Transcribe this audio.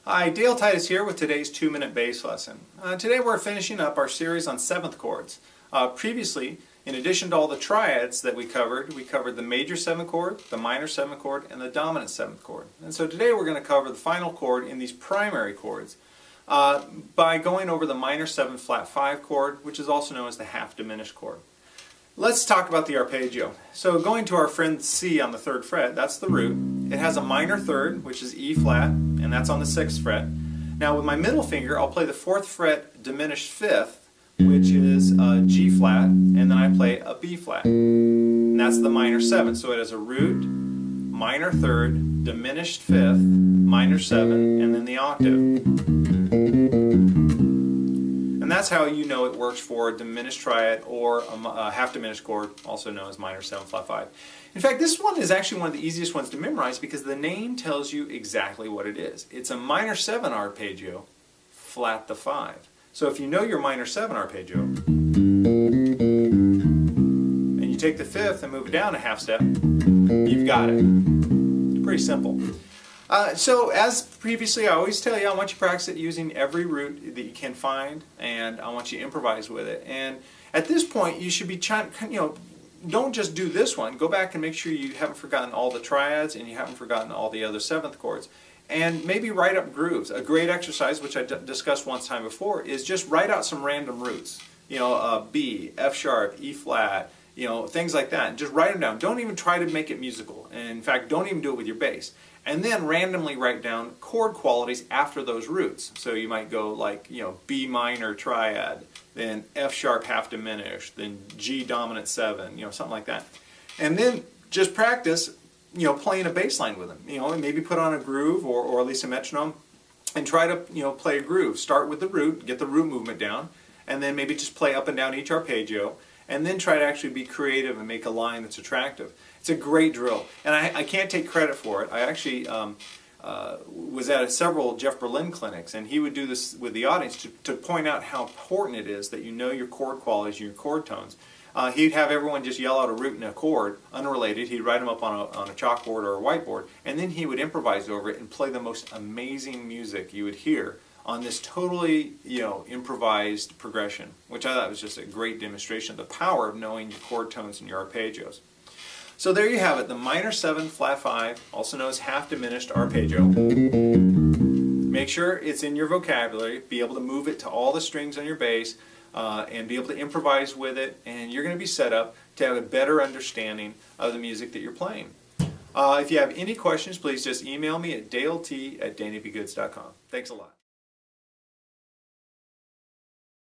Hi, Dale Titus here with today's 2-minute bass lesson. Today we're finishing up our series on seventh chords. Previously, in addition to all the triads that we covered the major seventh chord, the minor seventh chord, and the dominant seventh chord. And so today we're going to cover the final chord in these primary chords by going over the minor 7 flat 5 chord, which is also known as the half-diminished chord. Let's talk about the arpeggio. So going to our friend C on the 3rd fret, that's the root. It has a minor third, which is E flat, and that's on the 6th fret. Now with my middle finger, I'll play the 4th fret diminished 5th, which is G flat, and then I play a B flat. And that's the minor 7. So it has a root, minor third, diminished 5th, minor 7, and then the octave. And that's how you know it works for a diminished triad or a half-diminished chord, also known as minor 7 flat 5. In fact, this one is actually one of the easiest ones to memorize because the name tells you exactly what it is. It's a minor 7 arpeggio, flat the 5. So if you know your minor 7 arpeggio, and you take the 5th and move it down a half step, you've got it. Pretty simple. So as previously, I always tell you, I want you to practice it using every root that you can find, and I want you to improvise with it. And at this point, you should be trying, don't just do this one. Go back and make sure you haven't forgotten all the triads and you haven't forgotten all the other 7th chords. And maybe write up grooves. A great exercise, which I discussed one time before, is just write out some random roots. B, F sharp, E flat, things like that. And just write them down. Don't even try to make it musical. And in fact, don't even do it with your bass. And then randomly write down chord qualities after those roots. So you might go like, B minor triad, then F sharp half diminished, then G dominant 7, something like that. And then just practice, playing a bass line with them. And maybe put on a groove or at least a metronome and try to, play a groove. Start with the root, get the root movement down, and then maybe just play up and down each arpeggio, and then try to actually be creative and make a line that's attractive. It's a great drill, and I can't take credit for it. I actually was at several Jeff Berlin clinics, and he would do this with the audience to point out how important it is that you know your chord qualities and your chord tones. He'd have everyone just yell out a root and a chord, unrelated. He'd write them up on a chalkboard or a whiteboard, and then he would improvise over it and play the most amazing music you would hear on this totally, improvised progression, which I thought was just a great demonstration of the power of knowing your chord tones and your arpeggios. So there you have it, the minor 7 flat 5, also known as half-diminished arpeggio. Make sure it's in your vocabulary, be able to move it to all the strings on your bass, and be able to improvise with it, and you're going to be set up to have a better understanding of the music that you're playing. If you have any questions, please just email me at dalet@dannybgoods.com. Thanks a lot.